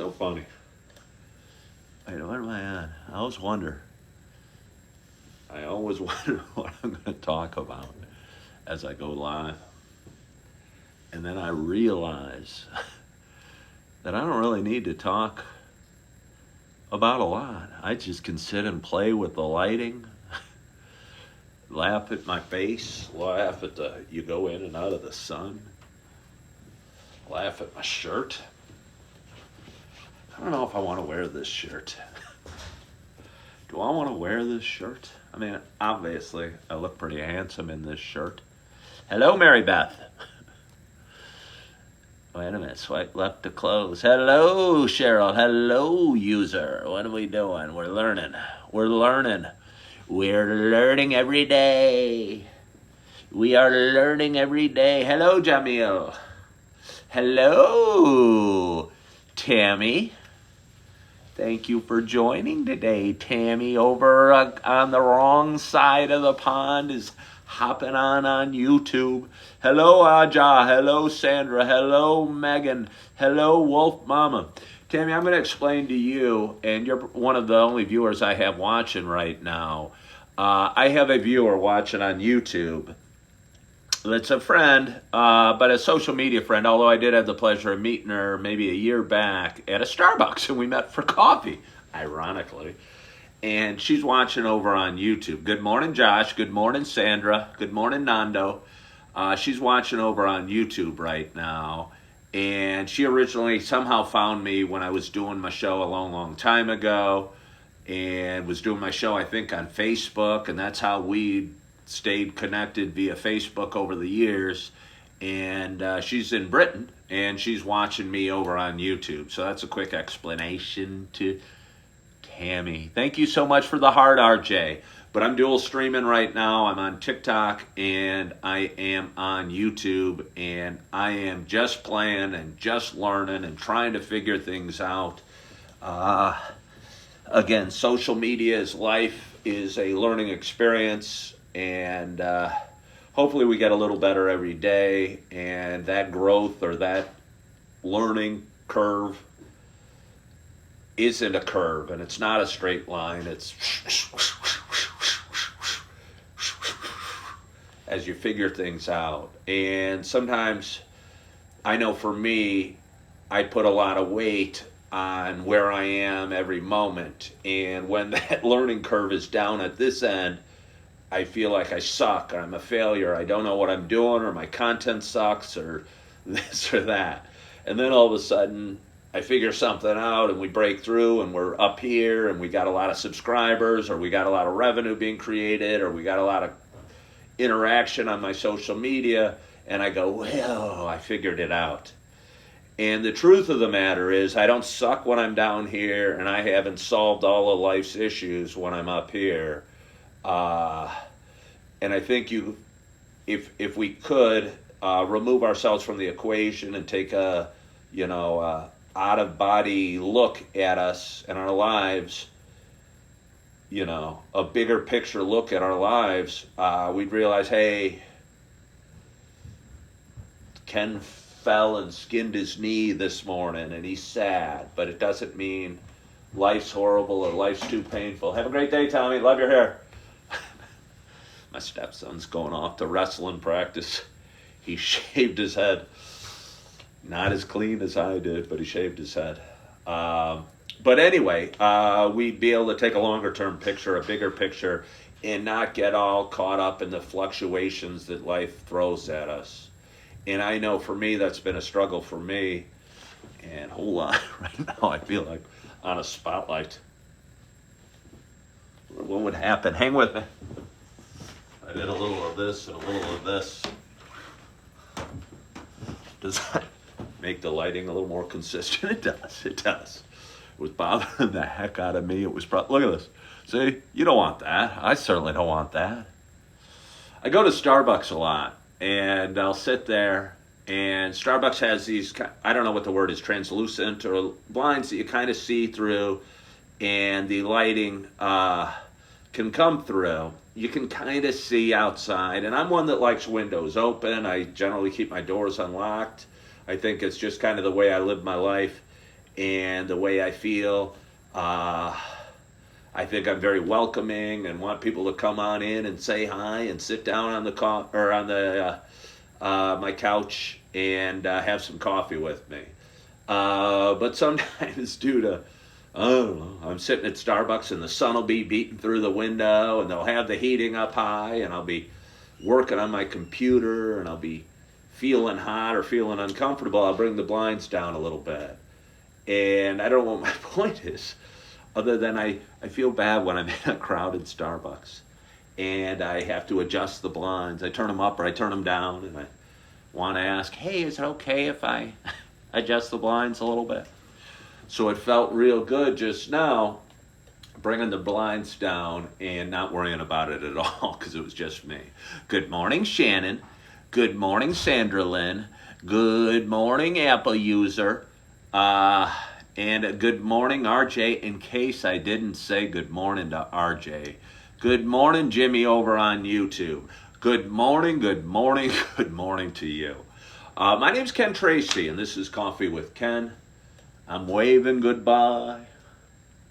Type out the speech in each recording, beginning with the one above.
So funny. Wait, what am I on? I always wonder. I always wonder what I'm going to talk about as I go live. And then I realize that I don't really need to talk about a lot. I just can sit and play with the lighting, laugh at my face, laugh at you go in and out of the sun, laugh at my shirt. I don't know if I want to wear this shirt. Do I want to wear this shirt? I mean, obviously, I look pretty handsome in this shirt. Hello, Mary Beth. Wait a minute, swipe left to close. Hello, Cheryl. Hello, user. What are we doing? We're learning. We're learning. We're learning every day. We are learning every day. Hello, Jamil. Hello, Tammy. Thank you for joining today. Tammy over on the wrong side of the pond is hopping on YouTube. Hello, Aja. Hello, Sandra. Hello, Megan. Hello, Wolf Mama. Tammy, I'm going to explain to you, and you're one of the only viewers I have watching right now. I have a viewer watching on YouTube. It's a friend, but a social media friend, although I did have the pleasure of meeting her maybe a year back at a Starbucks, and we met for coffee, ironically. And she's watching over on YouTube. Good morning, Josh. Good morning, Sandra. Good morning, Nando. She's watching over on YouTube right now. And she originally somehow found me when I was doing my show a long, long time ago. And was doing my show, I think, on Facebook. And that's how we stayed connected via Facebook over the years. And she's in Britain. And she's watching me over on YouTube. So that's a quick explanation to Tammy. Thank you so much for the heart, RJ. But I'm dual streaming right now. I'm on TikTok and I am on YouTube. And I am just playing and just learning and trying to figure things out. Again, social media is life, is a learning experience. And hopefully we get a little better every day. And that growth or that learning curve isn't a curve, and it's not a straight line. It's as you figure things out. And sometimes, I know for me, I put a lot of weight on where I am every moment. And when that learning curve is down at this end, I feel like I suck, or I'm a failure, I don't know what I'm doing, or my content sucks, or this or that. And then all of a sudden, I figure something out and we break through and we're up here and we got a lot of subscribers, or we got a lot of revenue being created, or we got a lot of interaction on my social media, and I go, well, I figured it out. And the truth of the matter is, I don't suck when I'm down here, and I haven't solved all of life's issues when I'm up here. And I think if we could remove ourselves from the equation and take a out-of-body look at us and our lives, a bigger picture look at our lives, we'd realize, hey, Ken fell and skinned his knee this morning and he's sad, but it doesn't mean life's horrible or life's too painful. Have a great day, Tommy. Love your hair. My stepson's going off to wrestling practice. He shaved his head. Not as clean as I did, but he shaved his head. But anyway, we'd be able to take a longer term picture, a bigger picture, and not get all caught up in the fluctuations that life throws at us. And I know for me, that's been a struggle for me. And hold on, right now I feel like on a spotlight. What would happen? Hang with me. I did a little of this and a little of this. Does that make the lighting a little more consistent? It does. It does. It was bothering the heck out of me. It was look at this. See, you don't want that. I certainly don't want that. I go to Starbucks a lot, and I'll sit there, and Starbucks has these, I don't know what the word is, translucent or blinds that you kind of see through, and the lighting can come through. You can kind of see outside, and I'm one that likes windows open. I generally keep my doors unlocked. I think it's just kind of the way I live my life. and the way I feel. I think I'm very welcoming and want people to come on in and say hi and sit down on the my couch and have some coffee with me. But sometimes due to, I don't know, I'm sitting at Starbucks and the sun will be beating through the window and they'll have the heating up high and I'll be working on my computer and I'll be feeling hot or feeling uncomfortable. I'll bring the blinds down a little bit. And I don't know what my point is, other than I feel bad when I'm in a crowded Starbucks and I have to adjust the blinds. I turn them up or I turn them down, and I want to ask, hey, is it okay if I adjust the blinds a little bit? So it felt real good just now bringing the blinds down and not worrying about it at all because it was just me. Good morning, Shannon. Good morning, Sandra Lynn. Good morning, Apple user. And good morning, RJ, in case I didn't say good morning to RJ. Good morning, Jimmy, over on YouTube. Good morning, good morning, good morning to you. My name's Ken Tracy, and this is Coffee with Ken. I'm waving goodbye.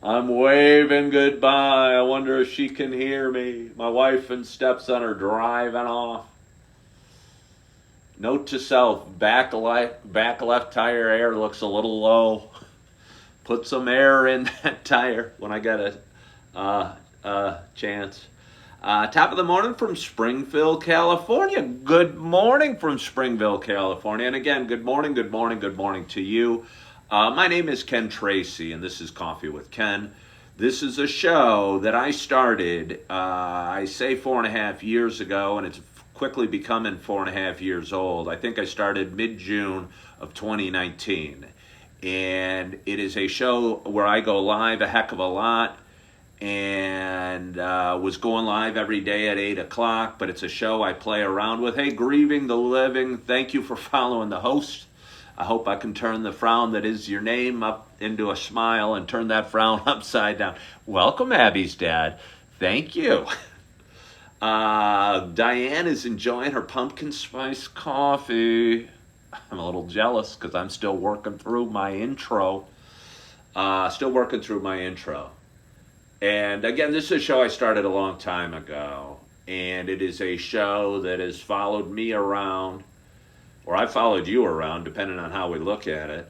I'm waving goodbye. I wonder if she can hear me. My wife and stepson are driving off. Note to self, back left tire air looks a little low. Put some air in that tire when I get a chance. Top of the morning from Springfield, California. Good morning from Springfield, California. And again, good morning, good morning, good morning to you. My name is Ken Tracy, and this is Coffee with Ken. This is a show that I started, I say 4.5 years ago, and it's quickly becoming 4.5 years old. I think I started mid-June of 2019. And it is a show where I go live a heck of a lot, and was going live every day at 8 o'clock, but it's a show I play around with. Hey, Grieving the Living, thank you for following the host. I hope I can turn the frown that is your name up into a smile and turn that frown upside down. Welcome, Abby's dad. Thank you. Diane is enjoying her pumpkin spice coffee. I'm a little jealous because I'm still working through my intro. And again, this is a show I started a long time ago. And it is a show that has followed me around, or I followed you around, depending on how we look at it.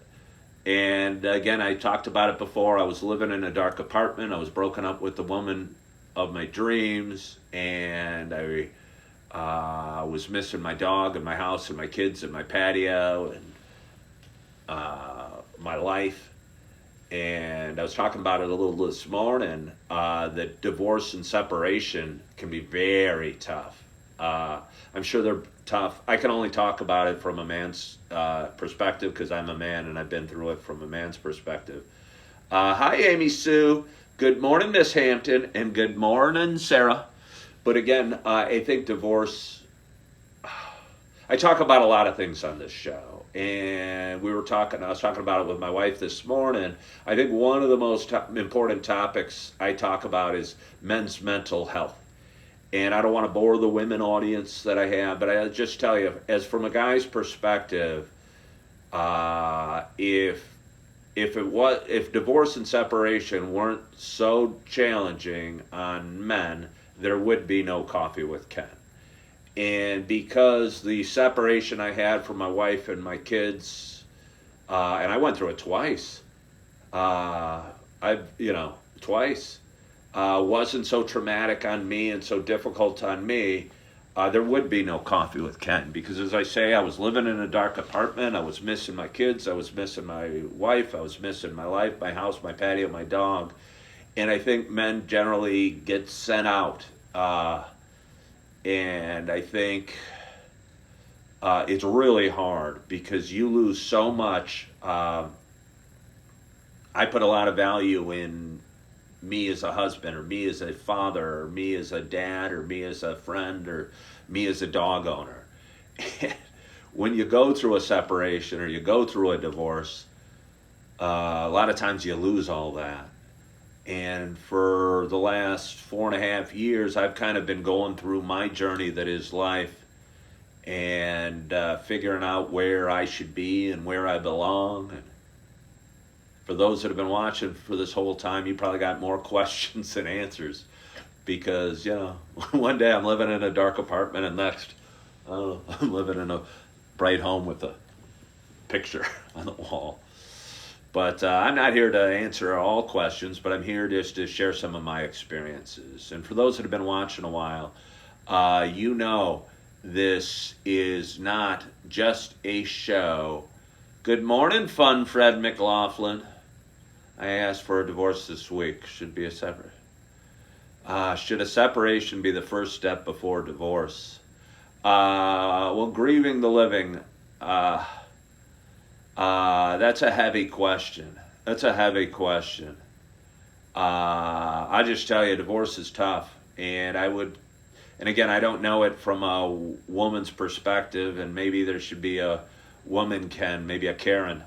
And again, I talked about it before. I was living in a dark apartment. I was broken up with the woman of my dreams. And I was missing my dog and my house and my kids and my patio and my life. And I was talking about it a little this morning, that divorce and separation can be very tough. I'm sure they're tough. I can only talk about it from a man's perspective because I'm a man and I've been through it from a man's perspective. Hi, Amy Sue. Good morning, Miss Hampton. And good morning, Sarah. But again, I think divorce, I talk about a lot of things on this show. And I was talking about it with my wife this morning. I think one of the most important topics I talk about is men's mental health. And I don't want to bore the women audience that I have, but I just tell you, as from a guy's perspective, if divorce and separation weren't so challenging on men, there would be no Coffee with Ken. And because the separation I had from my wife and my kids, and I went through it twice, twice, wasn't so traumatic on me and so difficult on me, there would be no Coffee with Ken. Because as I say, I was living in a dark apartment. I was missing my kids. I was missing my wife. I was missing my life, my house, my patio, my dog. And I think men generally get sent out. And I think it's really hard because you lose so much. I put a lot of value in me as a husband, or me as a father, or me as a dad, or me as a friend, or me as a dog owner. And when you go through a separation or you go through a divorce, a lot of times you lose all that. And for the last 4.5 years, I've kind of been going through my journey that is life, and figuring out where I should be and where I belong, and for those that have been watching for this whole time, you probably got more questions than answers. Because, one day I'm living in a dark apartment, and next, I don't know, I'm living in a bright home with a picture on the wall. But I'm not here to answer all questions, but I'm here just to share some of my experiences. And for those that have been watching a while, this is not just a show. Good morning, Fun Fred McLaughlin. I asked for a divorce this week. Should a separation be the first step before divorce? Well, grieving the living, that's a heavy question. I just tell you, divorce is tough. And again, I don't know it from a woman's perspective, and maybe there should be a woman Ken, maybe a Karen,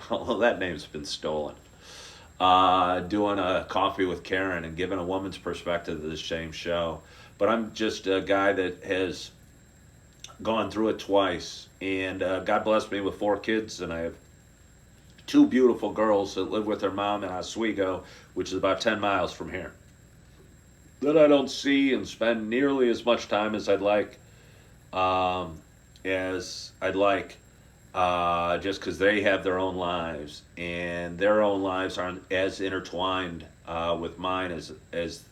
although that name's been stolen. Doing a coffee with Karen and giving a woman's perspective of the same show. But I'm just a guy that has gone through it twice, and God blessed me with 4 kids, and I have 2 beautiful girls that live with their mom in Oswego, which is about 10 miles from here, that I don't see and spend nearly as much time as I'd like, just because they have their own lives, and their own lives aren't as intertwined with mine as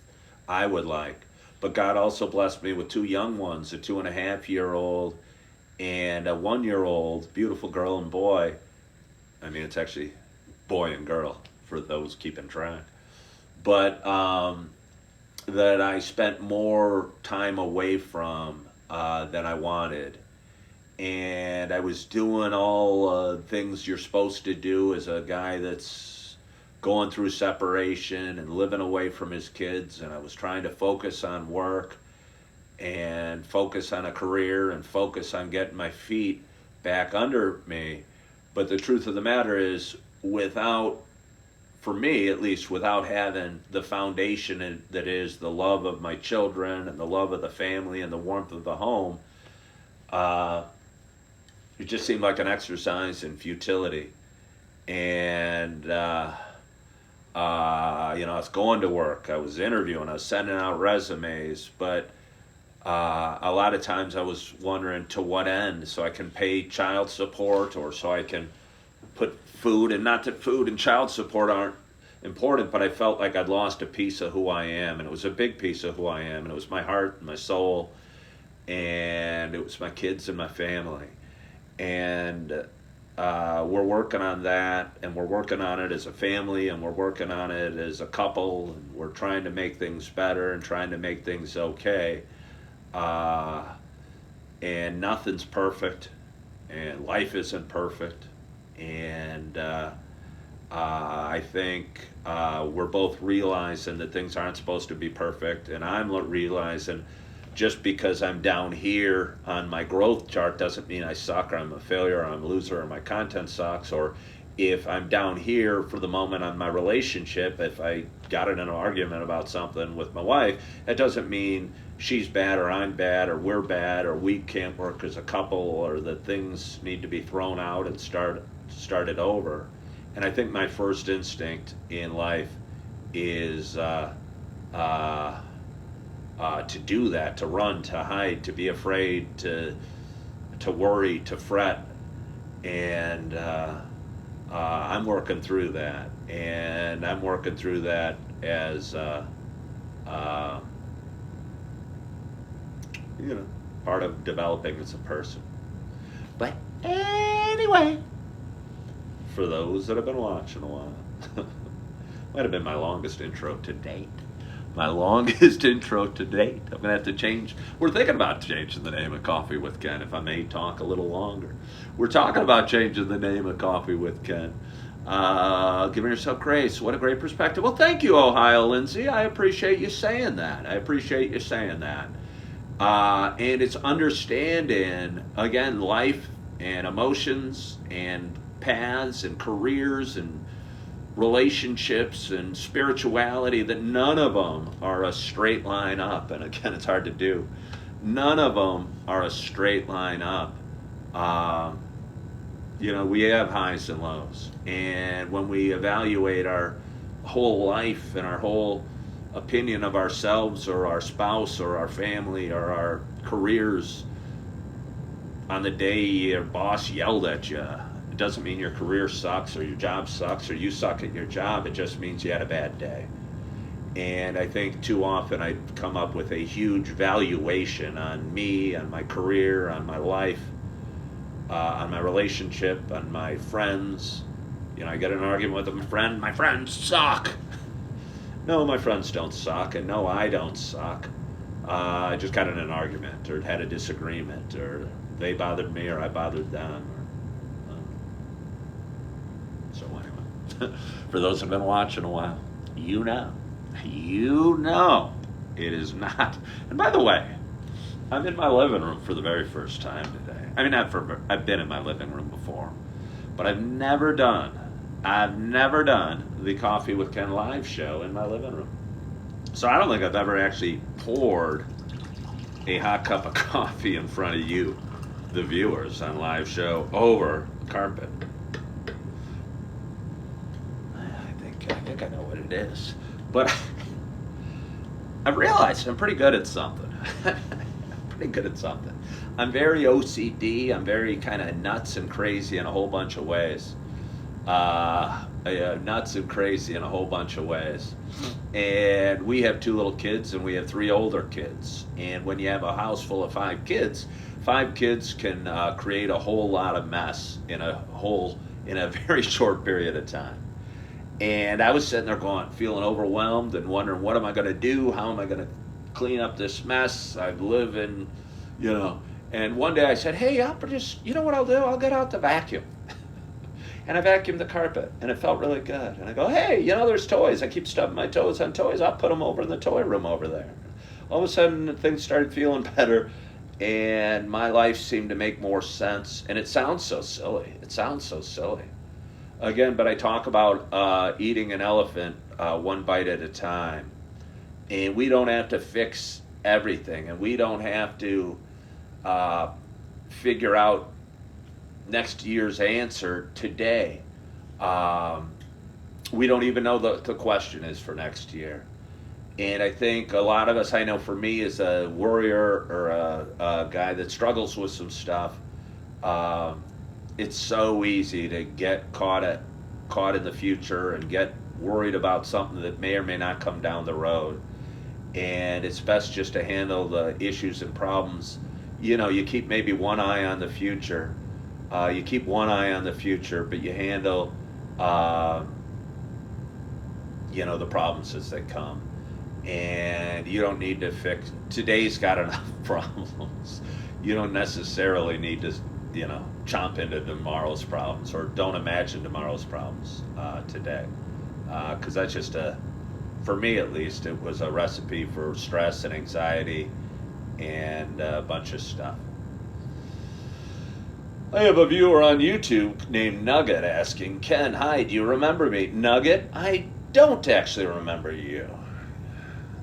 I would like. But God also blessed me with 2 young ones, a 2.5-year-old and a 1-year-old, beautiful girl and boy. I mean, it's actually boy and girl for those keeping track. But that I spent more time away from than I wanted. And I was doing all things you're supposed to do as a guy that's going through separation and living away from his kids. And I was trying to focus on work and focus on a career and focus on getting my feet back under me. But the truth of the matter is, for me at least, without having the foundation that is the love of my children and the love of the family and the warmth of the home, it just seemed like an exercise in futility. And, I was going to work, I was interviewing, I was sending out resumes, but a lot of times I was wondering to what end, so I can pay child support or so I can put food, and not that food and child support aren't important, but I felt like I'd lost a piece of who I am, and it was a big piece of who I am, and it was my heart and my soul, and it was my kids and my family. And we're working on that, and we're working on it as a family, and we're working on it as a couple, and we're trying to make things better and trying to make things okay. And nothing's perfect, and life isn't perfect, and I think we're both realizing that things aren't supposed to be perfect, and I'm realizing just because I'm down here on my growth chart doesn't mean I suck, or I'm a failure, or I'm a loser, or my content sucks. Or if I'm down here for the moment on my relationship, if I got in an argument about something with my wife, that doesn't mean she's bad, or I'm bad, or we're bad, or we can't work as a couple, or that things need to be thrown out and started over. And I think my first instinct in life is to do that, to run, to hide, to be afraid, to worry, to fret. And I'm working through that. And I'm working through that as, part of developing as a person. But anyway, for those that have been watching a while, might have been my longest intro to date. I'm going to have to change. We're thinking about changing the name of Coffee with Ken, if I may talk a little longer. We're talking about changing the name of Coffee with Ken. Giving yourself grace. What a great perspective. Well, thank you, Ohio Lindsay. I appreciate you saying that. And it's understanding, again, life and emotions and paths and careers and relationships and spirituality, that none of them are a straight line up. And again, it's hard to do. None of them are a straight line up. You know, we have highs and lows. And when we evaluate our whole life and our whole opinion of ourselves or our spouse or our family or our careers on the day your boss yelled at you, it doesn't mean your career sucks or your job sucks or you suck at your job. It just means you had a bad day. And I think too often I come up with a huge valuation on me, on my career, on my life, on my relationship, on my friends. You know, I get in an argument with a friend, my friends suck. No, my friends don't suck, and no, I don't suck. I just got in an argument, or had a disagreement, or they bothered me, or I bothered them. So anyway, for those who've been watching a while, you know it is not. And by the way, I'm in my living room for the very first time today. I mean, I've been in my living room before, but I've never done the Coffee with Ken live show in my living room. So I don't think I've ever actually poured a hot cup of coffee in front of you, the viewers, on live show over carpet. I think I know what it is. But I've realized I'm pretty good at something. I'm very OCD. I'm very kind of nuts and crazy in a whole bunch of ways. And we have 2 little kids and we have 3 older kids. And when you have a house full of 5 kids can create a whole lot of mess in a very short period of time. And I was sitting there feeling overwhelmed and wondering, what am I going to do? How am I going to clean up this mess? I live in, and one day I said, hey, you know what I'll do? I'll get out the vacuum. And I vacuumed the carpet, and it felt really good. And I go, hey, there's toys. I keep stubbing my toes on toys. I'll put them over in the toy room over there. All of a sudden, things started feeling better, and my life seemed to make more sense. And it sounds so silly. Again, but I talk about eating an elephant one bite at a time. And we don't have to fix everything. And we don't have to figure out next year's answer today. We don't even know the question is for next year. And I think a lot of us, I know for me as a worrier or a guy that struggles with some stuff, it's so easy to get caught in the future and get worried about something that may or may not come down the road. And it's best just to handle the issues and problems. You keep maybe one eye on the future. But you handle, the problems as they come. And you don't need to fix, today's got enough problems. You don't necessarily need to, chomp into tomorrow's problems, or don't imagine tomorrow's problems today. Because that's just for me at least, it was a recipe for stress and anxiety and a bunch of stuff. I have a viewer on YouTube named Nugget asking, Ken, hi, do you remember me? Nugget, I don't actually remember you.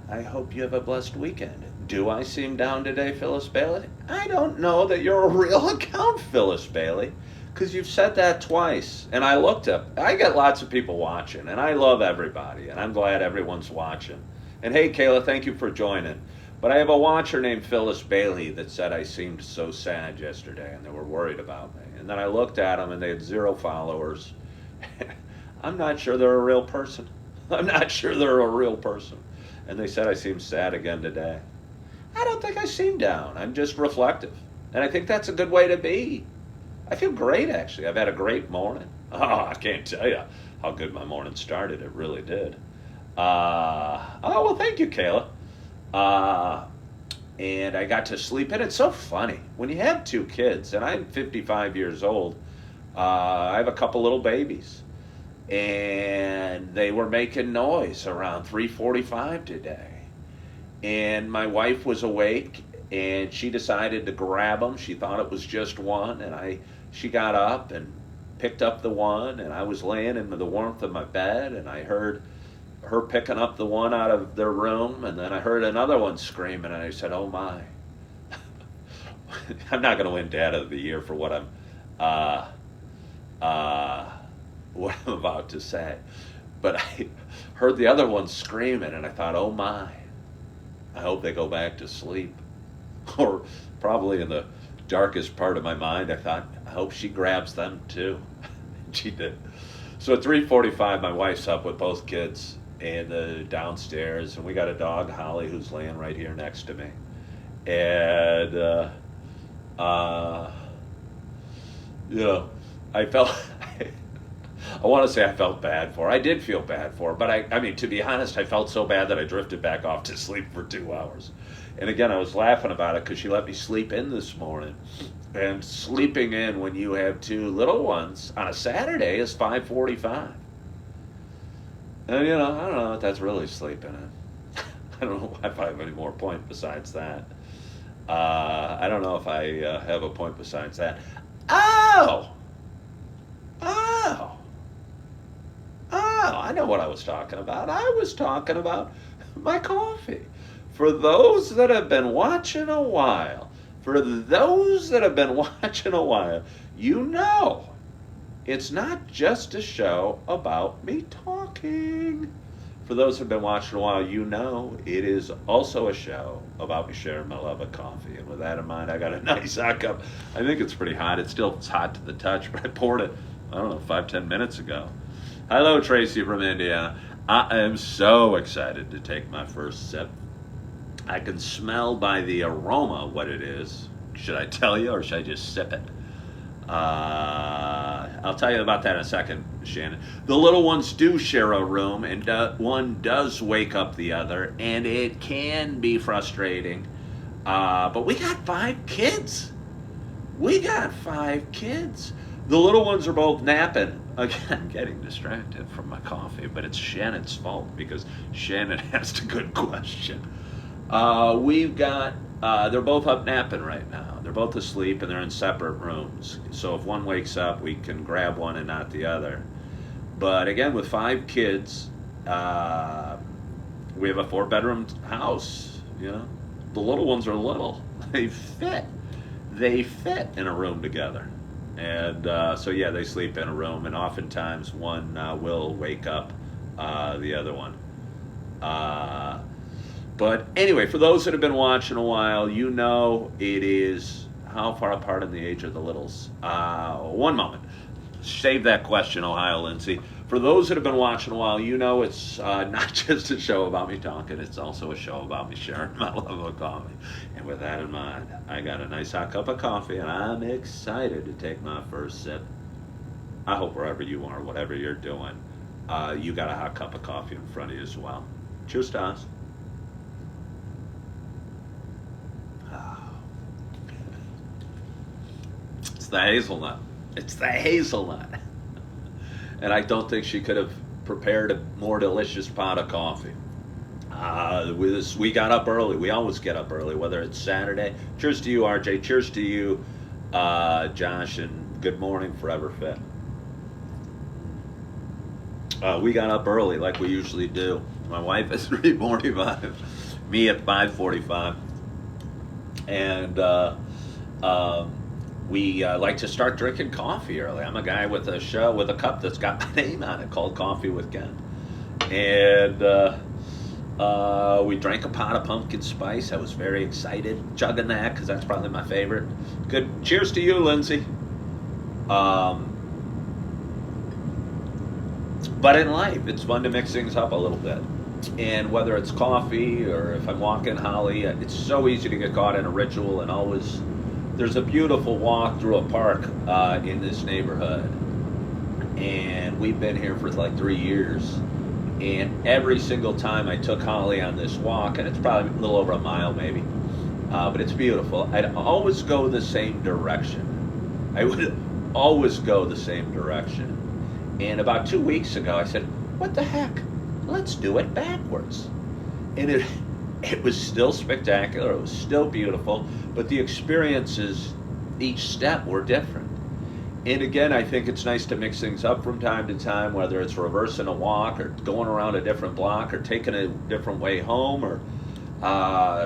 I hope you have a blessed weekend. Do I seem down today, Phyllis Bailey? I don't know that you're a real account, Phyllis Bailey, because you've said that twice. And I looked up. I get lots of people watching, and I love everybody, and I'm glad everyone's watching. And hey, Kayla, thank you for joining. But I have a watcher named Phyllis Bailey that said I seemed so sad yesterday, and they were worried about me. And then I looked at them, and they had 0 followers. I'm not sure they're a real person. And they said I seemed sad again today. I don't think I seem down. I'm just reflective. And I think that's a good way to be. I feel great, actually. I've had a great morning. Oh, I can't tell you how good my morning started. It really did. Well, thank you, Kayla. And I got to sleep in. It's so funny. When you have 2 kids, and I'm 55 years old, I have a couple little babies. And they were making noise around 3:45 today. And my wife was awake, and she decided to grab them. She thought it was just one, and she got up and picked up the one, and I was laying in the warmth of my bed, and I heard her picking up the one out of their room, and then I heard another one screaming, and I said, oh my. I'm not going to win Dad of the Year for what I'm about to say. But I heard the other one screaming, and I thought, oh my, I hope they go back to sleep. Or probably in the darkest part of my mind, I thought, I hope she grabs them too. She did. So at 3:45, my wife's up with both kids and downstairs, and we got a dog, Holly, who's laying right here next to me. And you know, I felt. I want to say I felt bad for her. I did feel bad for her, but I mean, to be honest, I felt so bad that I drifted back off to sleep for 2 hours. And again, I was laughing about it because she let me sleep in this morning. And sleeping in when you have two little ones on a Saturday is 5:45. And you know, I don't know if that's really sleeping in. I don't know if I have any more point besides that. I don't know if I have a point besides that. Oh! I know what I was talking about. I was talking about my coffee. For those that have been watching a while, you know it's not just a show about me talking. For those who have been watching a while, you know it is also a show about me sharing my love of coffee. And with that in mind, I got a nice hot cup. I think it's pretty hot. It's hot to the touch, but I poured it, I don't know, 5-10 minutes ago. Hello, Tracy from Indiana. I am so excited to take my first sip. I can smell by the aroma what it is. Should I tell you or should I just sip it? I'll tell you about that in a second, Shannon. The little ones do share a room, and one does wake up the other, and it can be frustrating. But we got 5 kids. The little ones are both napping. Again, I'm getting distracted from my coffee, but it's Shannon's fault because Shannon asked a good question. They're both up napping right now. They're both asleep and they're in separate rooms. So if one wakes up, we can grab one and not the other. But again, with 5 kids, we have a 4-bedroom house. You know, the little ones are little. They fit in a room together. And so yeah, they sleep in a room, and oftentimes one will wake up the other one. But anyway, for those that have been watching a while, you know it is how far apart in the age are the littles? One moment. Save that question, Ohio Lindsay. For those that have been watching a while, you know it's not just a show about me talking, it's also a show about me sharing my love of coffee. And with that in mind, I got a nice hot cup of coffee, and I'm excited to take my first sip. I hope wherever you are, whatever you're doing, you got a hot cup of coffee in front of you as well. Cheers to us. It's the hazelnut. And I don't think she could have prepared a more delicious pot of coffee. We got up early. We always get up early, whether it's Saturday. Cheers to you, RJ. Cheers to you, Josh. And good morning, Forever Fit. We got up early like we usually do. My wife at 3:45, me at 5:45. And we like to start drinking coffee early. I'm a guy with a show with a cup that's got my name on it called Coffee with Ken. And we drank a pot of pumpkin spice. I was very excited chugging that because that's probably my favorite. Good. Cheers to you, Lindsay. But in life, it's fun to mix things up a little bit. And whether it's coffee or if I'm walking Holly, it's so easy to get caught in a ritual. And always, there's a beautiful walk through a park in this neighborhood. And we've been here for like 3 years. And every single time I took Holly on this walk, and it's probably a little over a mile maybe, but it's beautiful, I'd always go the same direction. I would always go the same direction. And about 2 weeks ago, I said, what the heck? Let's do it backwards. And it was still spectacular. It was still beautiful. But the experiences, each step, were different. And again, I think it's nice to mix things up from time to time, whether it's reversing a walk or going around a different block or taking a different way home or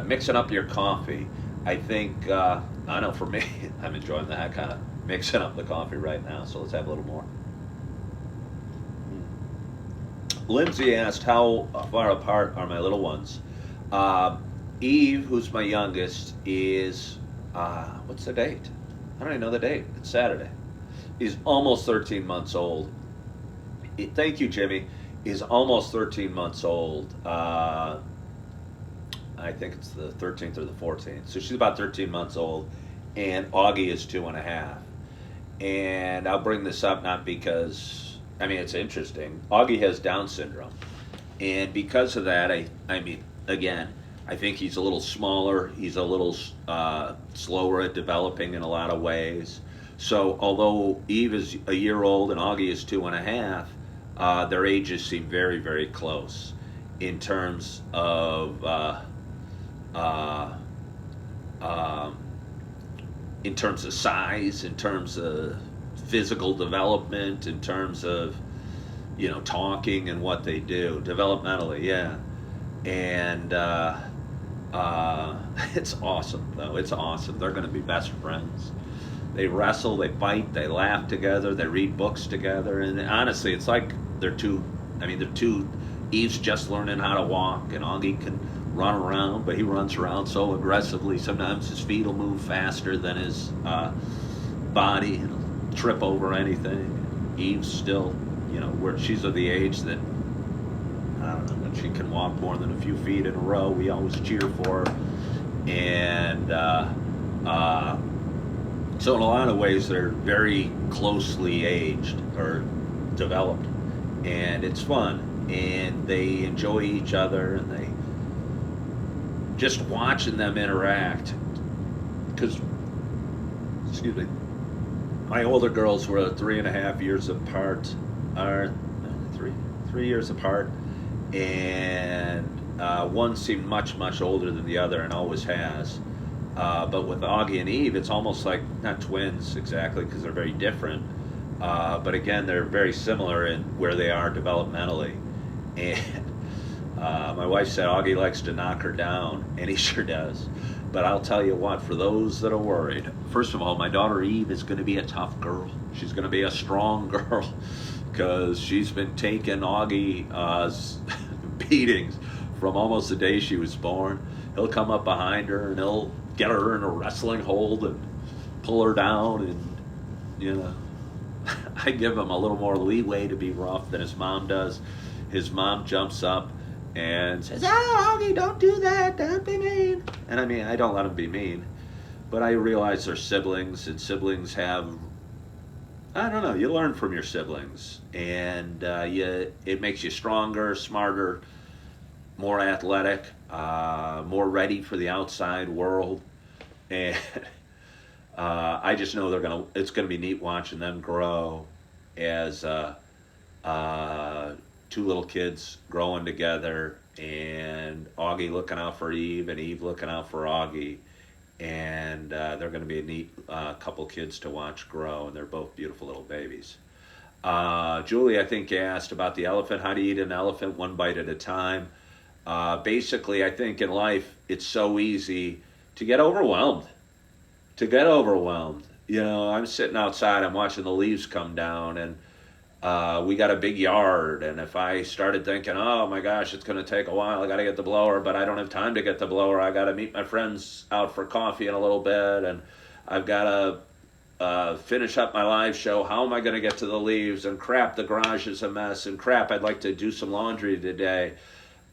mixing up your coffee. I think, I know for me, I'm enjoying that kind of mixing up the coffee right now. So let's have a little more. Lindsay asked how far apart are my little ones. Uh, Eve, who's my youngest, is what's the date? I don't even know the date. It's Saturday. Is almost 13 months old. Thank you, Jimmy. Is almost 13 months old. I think it's the 13th or the 14th. So she's about 13 months old, and Augie is 2.5. And I'll bring this up not because, I mean, it's interesting. Augie has Down syndrome. And because of that, I mean, again, I think he's a little smaller. He's a little slower at developing in a lot of ways. So although Eve is a year old and Augie is 2.5, their ages seem very, very close in terms of uh, um, size, in terms of physical development, in terms of talking and what they do developmentally, yeah. And it's awesome though. It's awesome. They're going to be best friends. They wrestle, they fight, they laugh together, they read books together, and honestly, it's like they're two. I mean, they're two. Eve's just learning how to walk, and Augie can run around, but he runs around so aggressively. Sometimes his feet will move faster than his body, and he'll trip over anything. Eve's still, where she's of the age that I don't know, when she can walk more than a few feet in a row, we always cheer for her. And so in a lot of ways, they're very closely aged or developed, and it's fun, and they enjoy each other, and they just watching them interact. Because, excuse me, my older girls were 3.5 years apart, or 3 years apart, and one seemed much, much older than the other, and always has. But with Augie and Eve, it's almost like, not twins exactly, because they're very different. But again, they're very similar in where they are developmentally. And my wife said Augie likes to knock her down, and he sure does. But I'll tell you what, for those that are worried, first of all, my daughter Eve is going to be a tough girl. She's going to be a strong girl, because she's been taking Augie's beatings from almost the day she was born. He'll come up behind her and he'll get her in a wrestling hold and pull her down, and I give him a little more leeway to be rough than his mom does. His mom jumps up and says, Augie, don't do that, don't be mean. And I mean, I don't let him be mean, but I realize they're siblings, and siblings have, I don't know, you learn from your siblings, and it makes you stronger, smarter, more athletic, more ready for the outside world. And I just know it's gonna be neat watching them grow as two little kids growing together, and Augie looking out for Eve, and Eve looking out for Augie, and they're going to be a neat couple kids to watch grow, and they're both beautiful little babies. Julie, I think, asked about the elephant. How do you eat an elephant? One bite at a time. Basically, I think in life it's so easy to get overwhelmed. I'm sitting outside, I'm watching the leaves come down, and we got a big yard, and if I started thinking, oh my gosh, it's going to take a while, I got to get the blower, but I don't have time to get the blower, I got to meet my friends out for coffee in a little bit, and I've got to finish up my live show, how am I going to get to the leaves, and crap, the garage is a mess, and crap, I'd like to do some laundry today.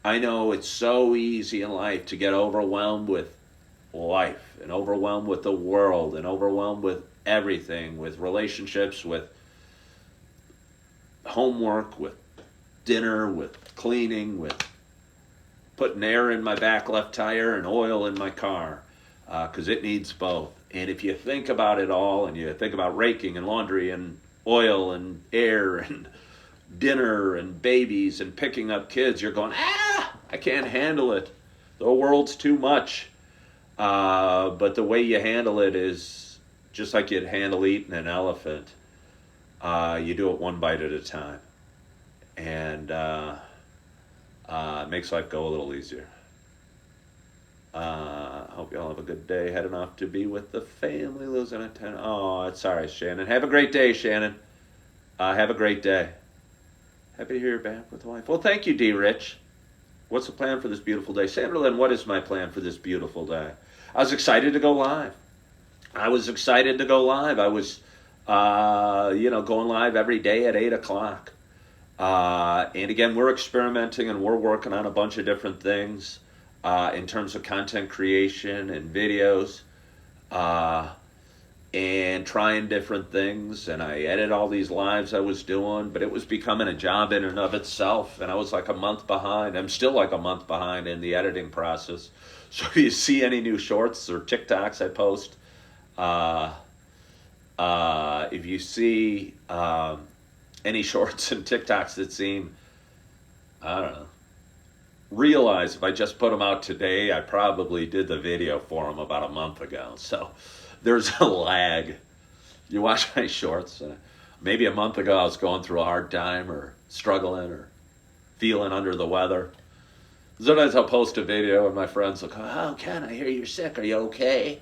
I know it's so easy in life to get overwhelmed with life, and overwhelmed with the world, and overwhelmed with everything, with relationships, with homework, with dinner, with cleaning, with putting air in my back left tire and oil in my car, because it needs both. And if you think about it all, and you think about raking and laundry and oil and air and dinner and babies and picking up kids, you're going, I can't handle it. The world's too much. But the way you handle it is just like you'd handle eating an elephant. You do it one bite at a time, and it makes life go a little easier. Hope you all have a good day. Heading off to be with the family. Losing a 10. Oh, it's sorry, Shannon. Have a great day, Shannon. Have a great day. Happy to hear you're back with the wife. Well, thank you, D. Rich. What's the plan for this beautiful day? Sandra Lynn, what is my plan for this beautiful day? I was excited to go live. I was, going live every day at 8 o'clock. And again, we're experimenting and we're working on a bunch of different things in terms of content creation and videos and trying different things. And I edit all these lives I was doing, but it was becoming a job in and of itself. And I was like a month behind. I'm still like a month behind in the editing process. So if you see any new shorts or TikToks I post, if you see any shorts and TikToks that seem, I don't know, realize if I just put them out today, I probably did the video for them about a month ago. So there's a lag. You watch my shorts. Maybe a month ago I was going through a hard time or struggling or feeling under the weather. Sometimes I'll post a video and my friends will go, "Oh, Ken, I hear you're sick. Are you okay?"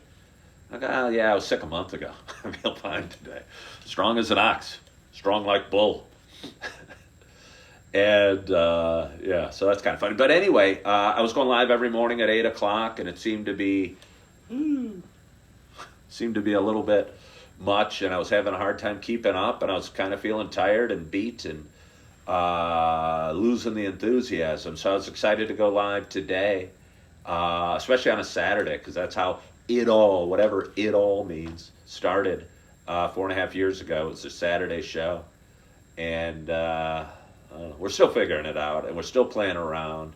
I go, "Oh, yeah, I was sick a month ago. I feel fine today. Strong as an ox. Strong like bull." And, so that's kind of funny. But anyway, I was going live every morning at 8 o'clock, and it seemed to be a little bit much, and I was having a hard time keeping up, and I was kind of feeling tired and beat and losing the enthusiasm. So I was excited to go live today, especially on a Saturday, because that's how it all, whatever it all means, started 4.5 years ago. It was a Saturday show, and we're still figuring it out, and we're still playing around.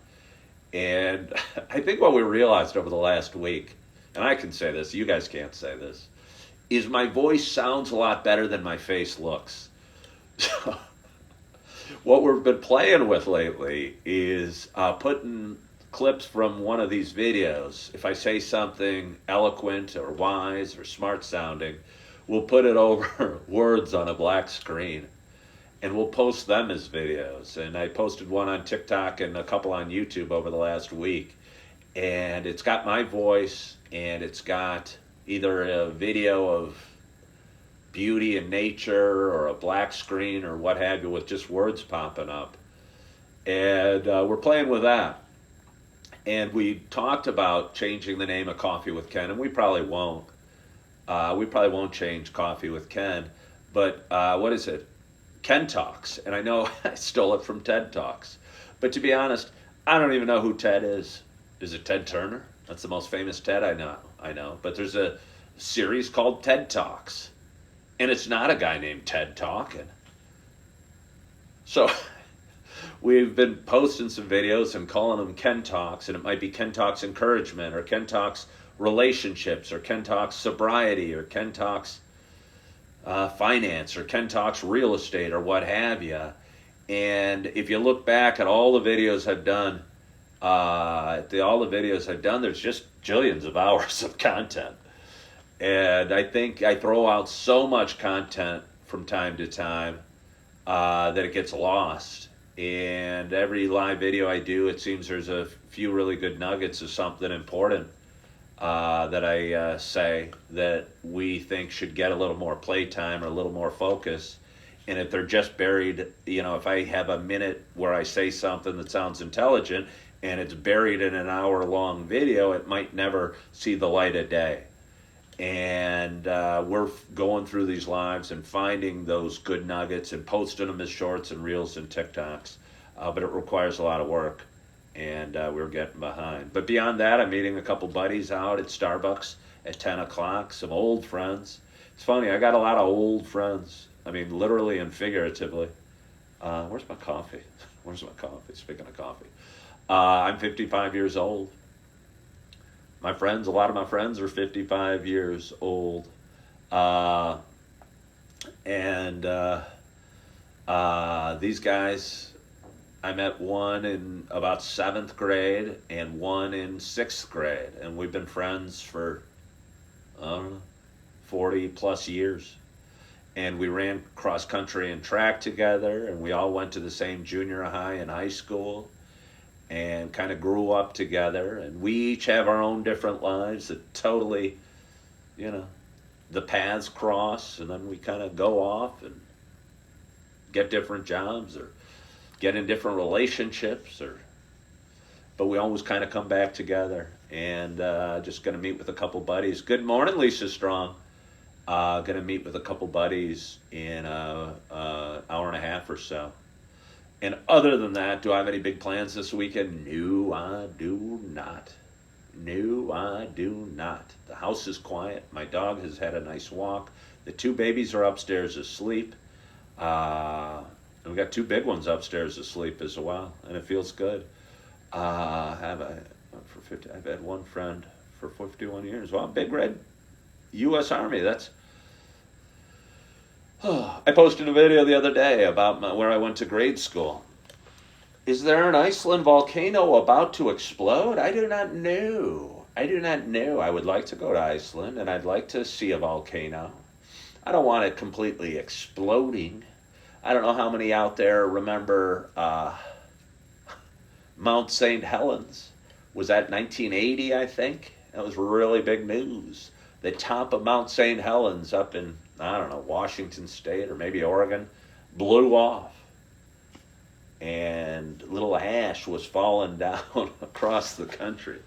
And I think what we realized over the last week, and I can say this, you guys can't say this, is my voice sounds a lot better than my face looks. So what we've been playing with lately is putting clips from one of these videos. If I say something eloquent or wise or smart sounding, we'll put it over words on a black screen, and we'll post them as videos. And I posted one on TikTok and a couple on YouTube over the last week. And it's got my voice, and it's got either a video of beauty and nature or a black screen or what have you with just words popping up. And we're playing with that. And we talked about changing the name of Coffee with Ken, and we probably won't. We probably won't change Coffee with Ken. But what is it? Ken Talks. And I know I stole it from TED Talks. But to be honest, I don't even know who Ted is. Is it Ted Turner? That's the most famous Ted I know. But there's a series called TED Talks. And it's not a guy named Ted talking. So we've been posting some videos and calling them Ken Talks. And it might be Ken Talks Encouragement or Ken Talks Relationships or Ken Talks Sobriety or Ken Talks Finance or Ken Talks Real Estate or what have you. And if you look back at all the videos I've done, there's just jillions of hours of content. And I think I throw out so much content from time to time that it gets lost. And every live video I do, it seems there's a few really good nuggets of something important that I say that we think should get a little more playtime or a little more focus. And if they're just buried, if I have a minute where I say something that sounds intelligent and it's buried in an hour-long video, it might never see the light of day. And we're going through these lives and finding those good nuggets and posting them as shorts and reels and TikToks. But it requires a lot of work, and we're getting behind. But beyond that, I'm meeting a couple buddies out at Starbucks at 10 o'clock, some old friends. It's funny, I got a lot of old friends. I mean, literally and figuratively. Where's my coffee? Speaking of coffee. I'm 55 years old. A lot of my friends are 55 years old. These guys, I met one in about 7th grade and one in 6th grade. And we've been friends for, 40 plus years. And we ran cross country and track together, and we all went to the same junior high and high school and kind of grew up together. And we each have our own different lives that totally, the paths cross, and then we kind of go off and get different jobs or get in different relationships, but we always kind of come back together. And just going to meet with a couple buddies. Good morning, Lisa Strong. Going to meet with a couple buddies in an hour and a half or so. And other than that, do I have any big plans this weekend? No, I do not. No, I do not. The house is quiet. My dog has had a nice walk. The two babies are upstairs asleep. And we got two big ones upstairs asleep as well, and it feels good. I've had one friend for 51 years. Well, Big Red U.S. Army. That's. I posted a video the other day about where I went to grade school. Is there an Iceland volcano about to explode? I do not know. I do not know. I would like to go to Iceland, and I'd like to see a volcano. I don't want it completely exploding. I don't know how many out there remember Mount St. Helens. Was that 1980, I think? That was really big news. The top of Mount St. Helens up in, I don't know, Washington State or maybe Oregon, blew off. And little ash was falling down across the country.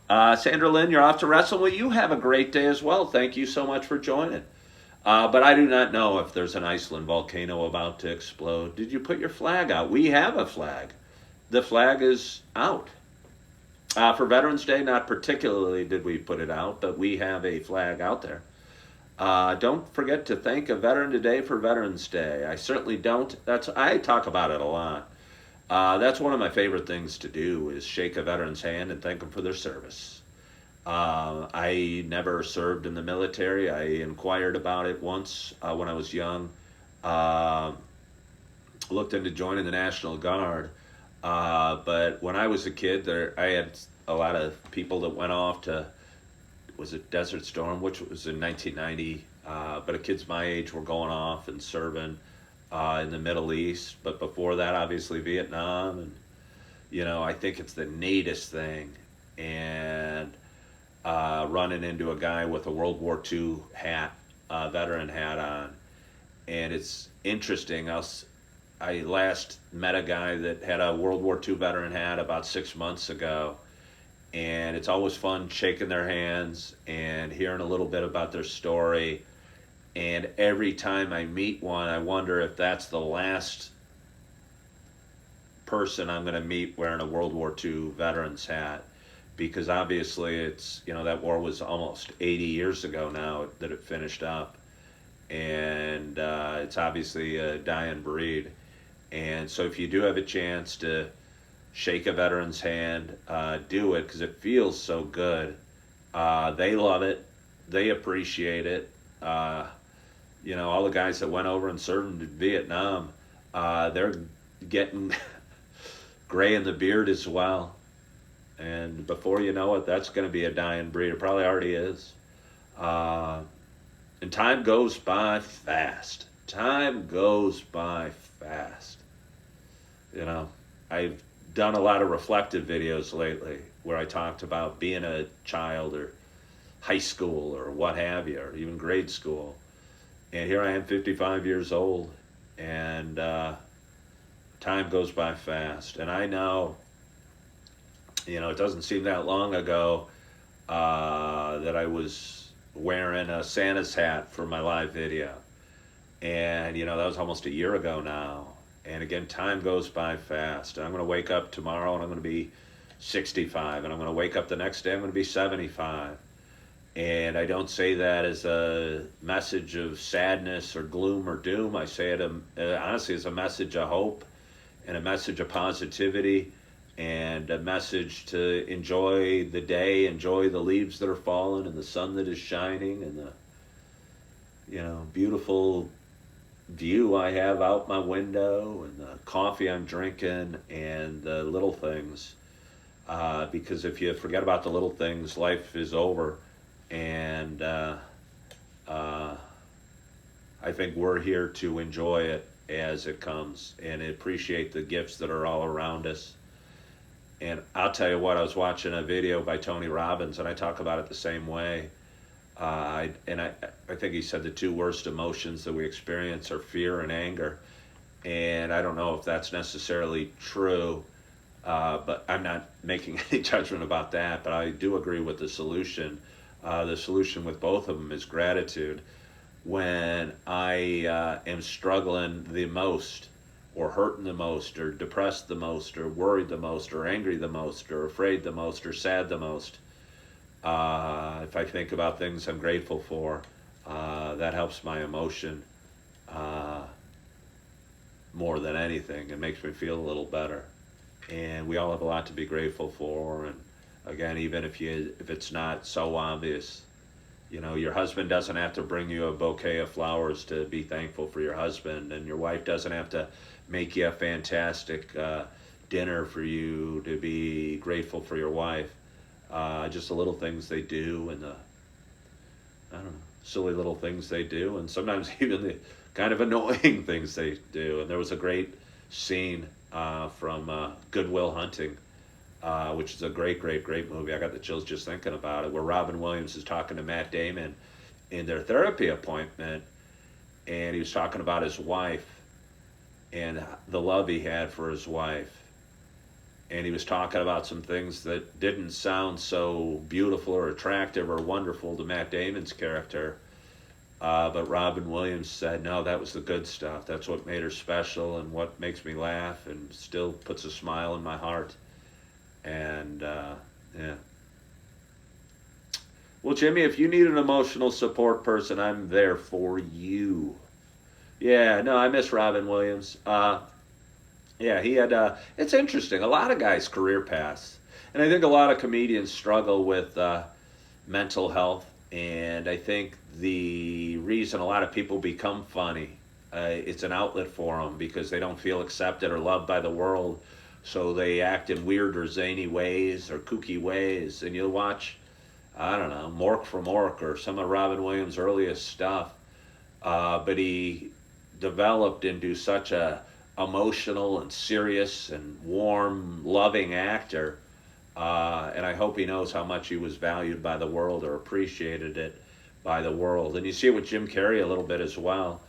Sandra Lynn, you're off to wrestle. Well, you have a great day as well. Thank you so much for joining. But I do not know if there's an Iceland volcano about to explode. Did you put your flag out? We have a flag. The flag is out. For Veterans Day, not particularly did we put it out, but we have a flag out there. Don't forget to thank a veteran today for Veterans Day. I certainly don't. I talk about it a lot. That's one of my favorite things to do is shake a veteran's hand and thank them for their service. I never served in the military. I inquired about it once when I was young. Looked into joining the National Guard. But when I was a kid, I had a lot of people that went off to, was it Desert Storm, which was in 1990. But kids my age were going off and serving in the Middle East. But before that, obviously Vietnam. And, I think it's the neatest thing. And running into a guy with a World War II hat, veteran hat on. And it's interesting. I last met a guy that had a World War II veteran hat about 6 months ago. And it's always fun shaking their hands and hearing a little bit about their story. And every time I meet one, I wonder if that's the last person I'm going to meet wearing a World War II veteran's hat. Because obviously it's, that war was almost 80 years ago now that it finished up. And it's obviously a dying breed. And so if you do have a chance to shake a veteran's hand, do it because it feels so good. They love it. They appreciate it. All the guys that went over and served in Vietnam, they're getting gray in the beard as well. And before you know it, that's going to be a dying breed. It probably already is. And time goes by fast. Time goes by fast. I've done a lot of reflective videos lately where I talked about being a child or high school or what have you, or even grade school. And here I am, 55 years old, and time goes by fast. And I know, it doesn't seem that long ago that I was wearing a Santa's hat for my live video. And, that was almost a year ago now. And again, time goes by fast. And I'm going to wake up tomorrow and I'm going to be 65. And I'm going to wake up the next day, I'm going to be 75. And I don't say that as a message of sadness or gloom or doom. I say it honestly as a message of hope and a message of positivity and a message to enjoy the day, enjoy the leaves that are falling and the sun that is shining and the, beautiful view I have out my window and the coffee I'm drinking and the little things. Because if you forget about the little things, life is over. And I think we're here to enjoy it as it comes and appreciate the gifts that are all around us. And I'll tell you what, I was watching a video by Tony Robbins, and I talk about it the same way. I think he said the two worst emotions that we experience are fear and anger. And I don't know if that's necessarily true, but I'm not making any judgment about that. But I do agree with the solution. The solution with both of them is gratitude. When I am struggling the most, or hurting the most, or depressed the most, or worried the most, or angry the most, or afraid the most, or sad the most, if I think about things I'm grateful for, that helps my emotion uh, more than anything. It makes me feel a little better. And we all have a lot to be grateful for. And again, even if it's not so obvious, you know, your husband doesn't have to bring you a bouquet of flowers to be thankful for your husband, and your wife doesn't have to make you a fantastic dinner for you to be grateful for your wife. Just the little things they do, and the, I don't know, silly little things they do, and sometimes even the kind of annoying things they do. And there was a great scene from Good Will Hunting, which is a great, great, great movie. I got the chills just thinking about it, where Robin Williams is talking to Matt Damon in their therapy appointment, and he was talking about his wife and the love he had for his wife. And he was talking about some things that didn't sound so beautiful or attractive or wonderful to Matt Damon's character. But Robin Williams said, no, that was the good stuff. That's what made her special and what makes me laugh and still puts a smile in my heart. And yeah. Well, Jimmy, if you need an emotional support person, I'm there for you. Yeah, no, I miss Robin Williams. Yeah, he had. It's interesting. A lot of guys' career paths, and I think a lot of comedians struggle with mental health. And I think the reason a lot of people become funny, it's an outlet for them because they don't feel accepted or loved by the world, so they act in weird or zany ways or kooky ways. And you'll watch, I don't know, Mork from Mork or some of Robin Williams' earliest stuff, but he developed into such a emotional and serious and warm, loving actor. And I hope he knows how much he was valued by the world or appreciated it by the world. And you see it with Jim Carrey a little bit as well.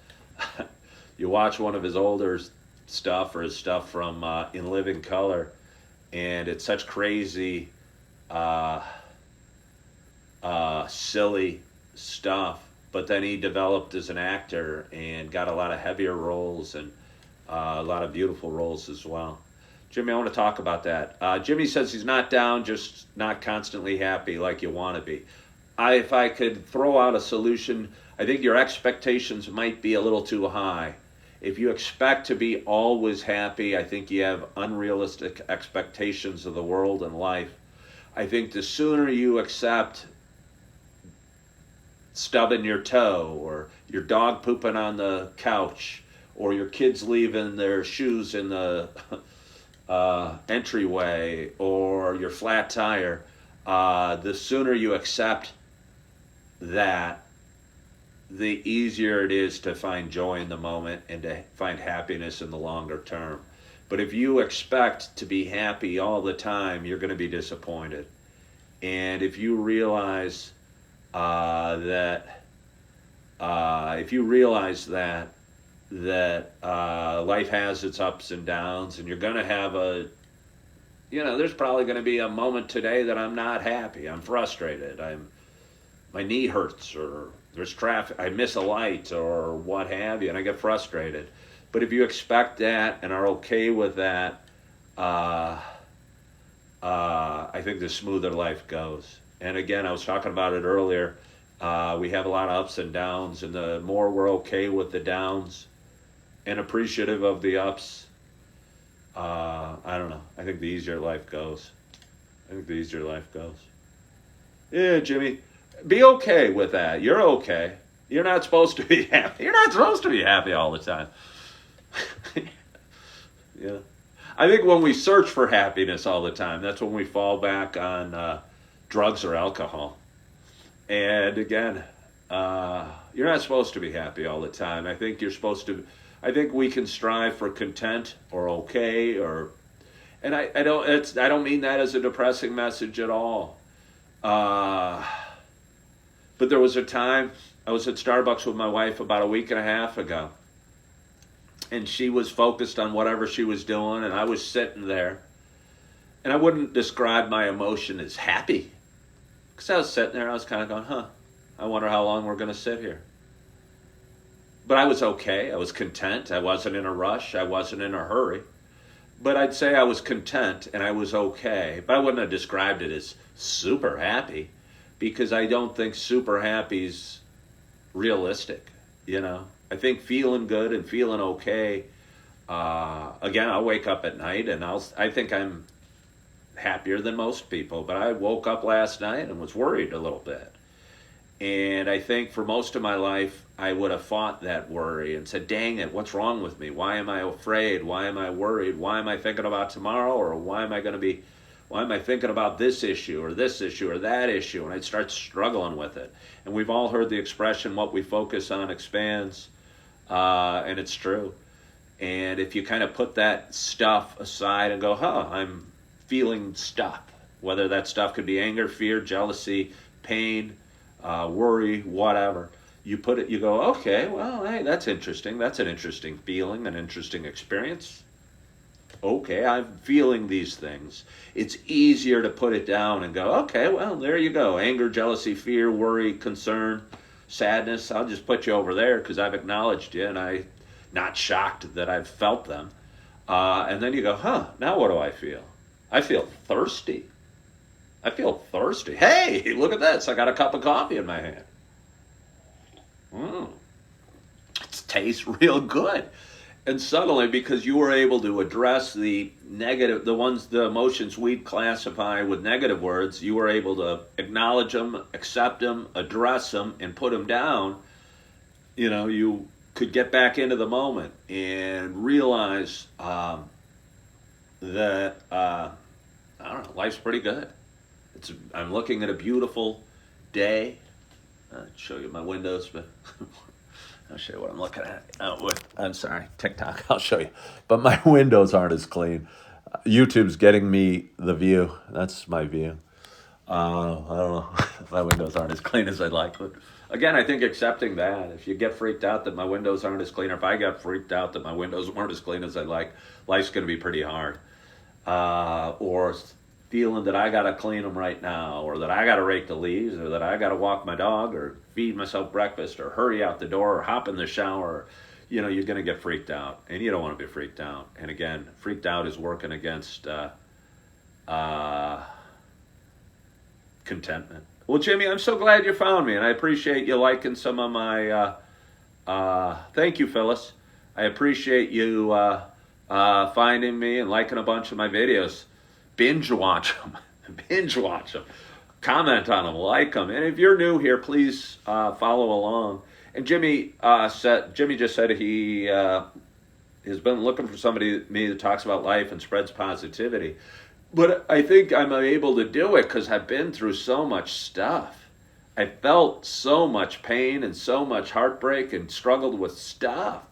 You watch one of his older stuff or his stuff from In Living Color, and it's such crazy, uh, silly stuff. But then he developed as an actor and got a lot of heavier roles and a lot of beautiful roles as well. Jimmy, I want to talk about that. Jimmy says he's not down, just not constantly happy like you want to be. If I could throw out a solution, I think your expectations might be a little too high. If you expect to be always happy, I think you have unrealistic expectations of the world and life. I think the sooner you accept stubbing your toe or your dog pooping on the couch or your kids leaving their shoes in the entryway or your flat tire, the sooner you accept that, the easier it is to find joy in the moment and to find happiness in the longer term. But if you expect to be happy all the time, you're going to be disappointed. And if you realize that if you realize that life has its ups and downs, and you're going to have there's probably going to be a moment today that I'm not happy, I'm frustrated, my knee hurts, or there's traffic, I miss a light, or what have you, and I get frustrated. But if you expect that and are okay with that, I think the smoother life goes. And again, I was talking about it earlier. We have a lot of ups and downs, and the more we're okay with the downs and appreciative of the ups, I don't know. I think the easier life goes. Yeah, Jimmy, be okay with that. You're okay. You're not supposed to be happy. You're not supposed to be happy all the time. Yeah. I think when we search for happiness all the time, that's when we fall back on drugs or alcohol. And again, you're not supposed to be happy all the time. I think you're supposed to. I think we can strive for content or okay or, and I don't mean that as a depressing message at all. But there was a time I was at Starbucks with my wife about a week and a half ago, and she was focused on whatever she was doing, and I was sitting there. And I wouldn't describe my emotion as happy, because I was sitting there, I was kind of going, I wonder how long we're going to sit here. But I was okay. I was content. I wasn't in a rush. I wasn't in a hurry. But I'd say I was content and I was okay. But I wouldn't have described it as super happy, because I don't think super happy's realistic. I think feeling good and feeling okay. Again, I'll wake up at night and I think I'm happier than most people. But I woke up last night and was worried a little bit. And I think for most of my life, I would have fought that worry and said, dang it, what's wrong with me? Why am I afraid? Why am I worried? Why am I thinking about tomorrow? Or why am I thinking about this issue or that issue? And I'd start struggling with it. And we've all heard the expression, what we focus on expands. And it's true. And if you kind of put that stuff aside and go, I'm feeling stuff, whether that stuff could be anger, fear, jealousy, pain, worry, whatever. You go, okay, well, hey, that's interesting. That's an interesting feeling, an interesting experience. Okay, I'm feeling these things. It's easier to put it down and go, okay, well, there you go. Anger, jealousy, fear, worry, concern, sadness. I'll just put you over there because I've acknowledged you and I'm not shocked that I've felt them. And then you go, now what do I feel? I feel thirsty. Hey, look at this. I got a cup of coffee in my hand. It tastes real good. And suddenly, because you were able to address the negative, the emotions we'd classify with negative words, you were able to acknowledge them, accept them, address them, and put them down. You could get back into the moment and realize that, I don't know, life's pretty good. I'm looking at a beautiful day. I'll show you my windows, but I'll show you what I'm looking at. I'm sorry, TikTok, I'll show you. But my windows aren't as clean. YouTube's getting me the view. That's my view. I don't know if my windows aren't as clean as I'd like. But again, I think accepting that. If you get freaked out that my windows aren't as clean, or if I got freaked out that my windows weren't as clean as I'd like, life's going to be pretty hard. Or feeling that I got to clean them right now, or that I got to rake the leaves, or that I got to walk my dog, or feed myself breakfast, or hurry out the door, or hop in the shower, you're going to get freaked out, and you don't want to be freaked out. And again, freaked out is working against contentment. Well, Jimmy, I'm so glad you found me, and I appreciate you liking some of my, thank you, Phyllis. I appreciate you finding me and liking a bunch of my videos. Binge watch them. Comment on them, like them. And if you're new here, please follow along. And Jimmy just said he has been looking for somebody that talks about life and spreads positivity. But I think I'm able to do it because I've been through so much stuff. I felt so much pain and so much heartbreak and struggled with stuff.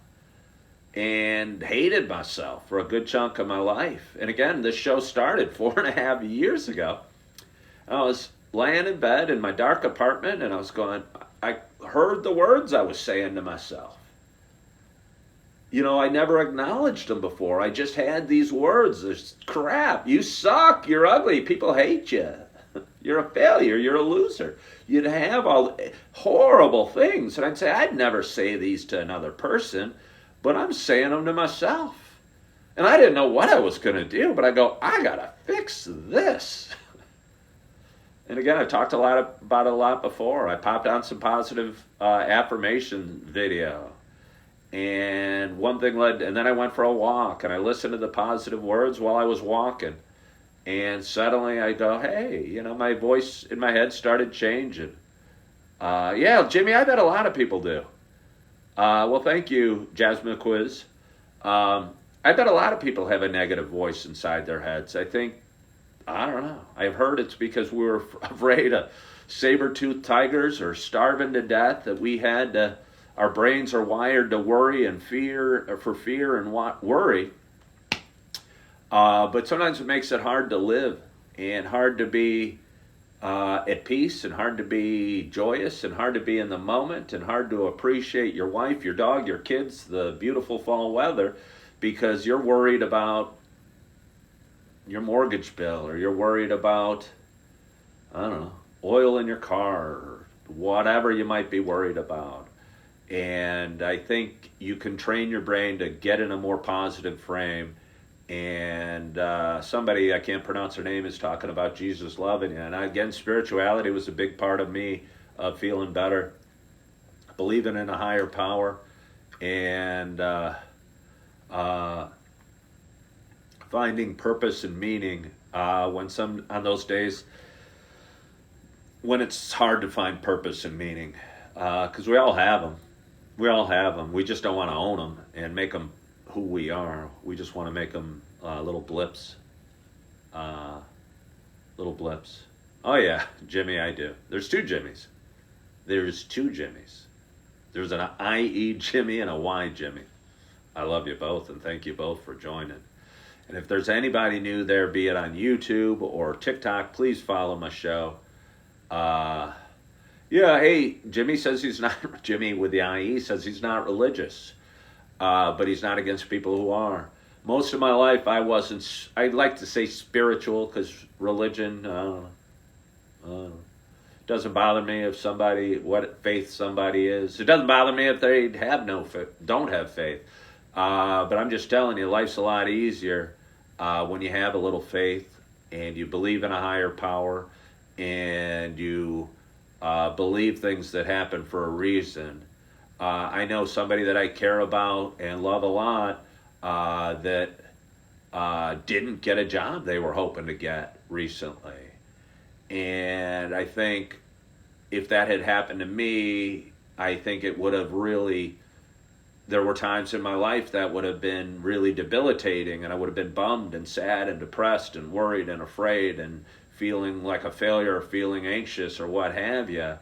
And hated myself for a good chunk of my life. And again, this show started 4.5 years ago. I was laying in bed in my dark apartment, and I heard the words I was saying to myself. I never acknowledged them before. I just had these words. There's crap. You suck. You're ugly. People hate you. You're a failure. You're a loser. You'd have all horrible things. And I'd say, I'd never say these to another person. But I'm saying them to myself. And I didn't know what I was going to do, but I got to fix this. And again, I've talked about it a lot before. I popped on some positive affirmation video. And one thing and then I went for a walk, and I listened to the positive words while I was walking. And suddenly I go, hey, my voice in my head started changing. Yeah, Jimmy, I bet a lot of people do. Well, thank you, Jasmine Quiz. I bet a lot of people have a negative voice inside their heads. I don't know. I've heard it's because we were afraid of saber-toothed tigers or starving to death, that our brains are wired to worry and fear and worry. But sometimes it makes it hard to live and hard to be at peace, and hard to be joyous, and hard to be in the moment, and hard to appreciate your wife, your dog, your kids, the beautiful fall weather, because you're worried about your mortgage bill, or you're worried about, I don't know, oil in your car, or whatever you might be worried about. And I think you can train your brain to get in a more positive frame. And somebody, I can't pronounce her name, is talking about Jesus loving you. And again, spirituality was a big part of me feeling better, believing in a higher power, and finding purpose and meaning on those days when it's hard to find purpose and meaning, because we all have them. We all have them. We just don't want to own them and make them who we are. We just want to make them little blips. Little blips. Oh yeah, Jimmy, I do. There's two Jimmys. There's two Jimmys. There's an IE Jimmy and a Y Jimmy. I love you both, and thank you both for joining. And if there's anybody new there, be it on YouTube or TikTok, please follow my show. Yeah, hey, Jimmy says he's not, Jimmy with the IE says he's not religious, but he's not against people who are. Most of my life, I'd like to say spiritual, because religion, doesn't bother me if what faith somebody is. It doesn't bother me if they don't have faith. But I'm just telling you, life's a lot easier when you have a little faith, and you believe in a higher power, and you believe things that happen for a reason. I know somebody that I care about and love a lot that didn't get a job they were hoping to get recently. And I think if that had happened to me, I think it would have really, there were times in my life that would have been really debilitating, and I would have been bummed and sad and depressed and worried and afraid and feeling like a failure, or feeling anxious, or what have you.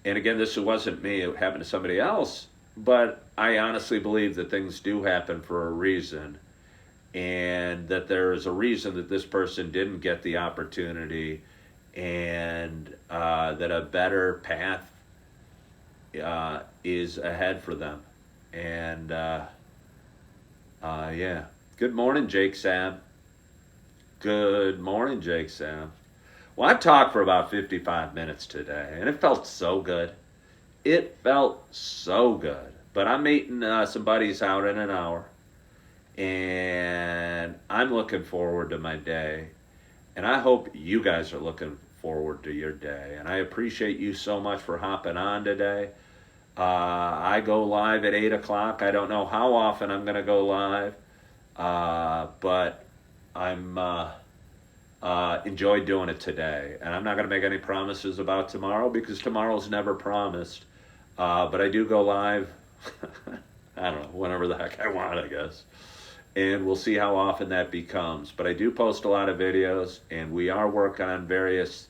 And again, this wasn't me, it happened to somebody else, but I honestly believe that things do happen for a reason, and that there is a reason that this person didn't get the opportunity, and that a better path is ahead for them. And yeah. Good morning, Jake Sam. Good morning, Jake Sam. Well, I've talked for about 55 minutes today, and it felt so good. It felt so good. But I'm meeting some buddies out in an hour, and I'm looking forward to my day. And I hope you guys are looking forward to your day. And I appreciate you so much for hopping on today. I go live at 8 o'clock. I don't know how often I'm going to go live, but I'm enjoyed doing it today. And I'm not going to make any promises about tomorrow, because tomorrow's never promised. But I do go live, I don't know, whenever the heck I want, I guess. And we'll see how often that becomes. But I do post a lot of videos, and we are working on various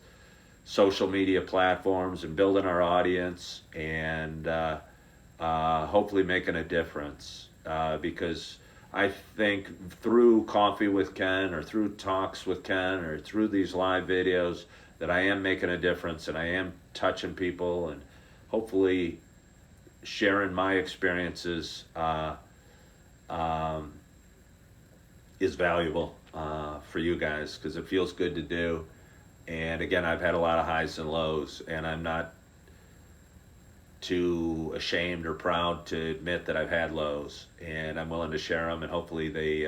social media platforms and building our audience, and hopefully making a difference, because I think through Coffee with Ken, or through talks with Ken, or through these live videos, that I am making a difference, and I am touching people, and hopefully sharing my experiences is valuable for you guys, because it feels good to do. And again, I've had a lot of highs and lows, and I'm not too ashamed or proud to admit that I've had lows, and I'm willing to share them, and hopefully they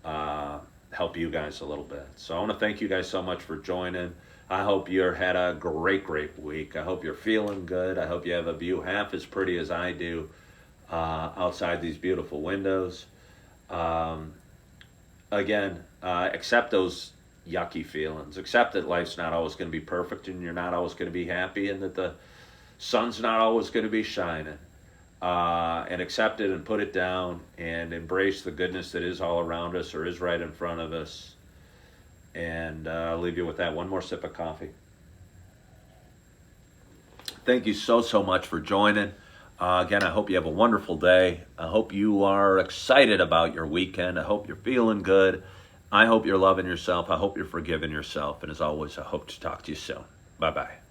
help you guys a little bit. So I want to thank you guys so much for joining. I hope you had a great week. I hope you're feeling good. I hope you have a view half as pretty as I do outside these beautiful windows. Again, accept those yucky feelings. Accept that life's not always going to be perfect, and you're not always going to be happy, and that the sun's not always going to be shining. And accept it and put it down, and embrace the goodness that is all around us, or is right in front of us. And I'll leave you with that. One more sip of coffee. Thank you so much for joining. Again, I hope you have a wonderful day. I hope you are excited about your weekend. I hope you're feeling good. I hope you're loving yourself. I hope you're forgiving yourself. And as always, I hope to talk to you soon. Bye-bye.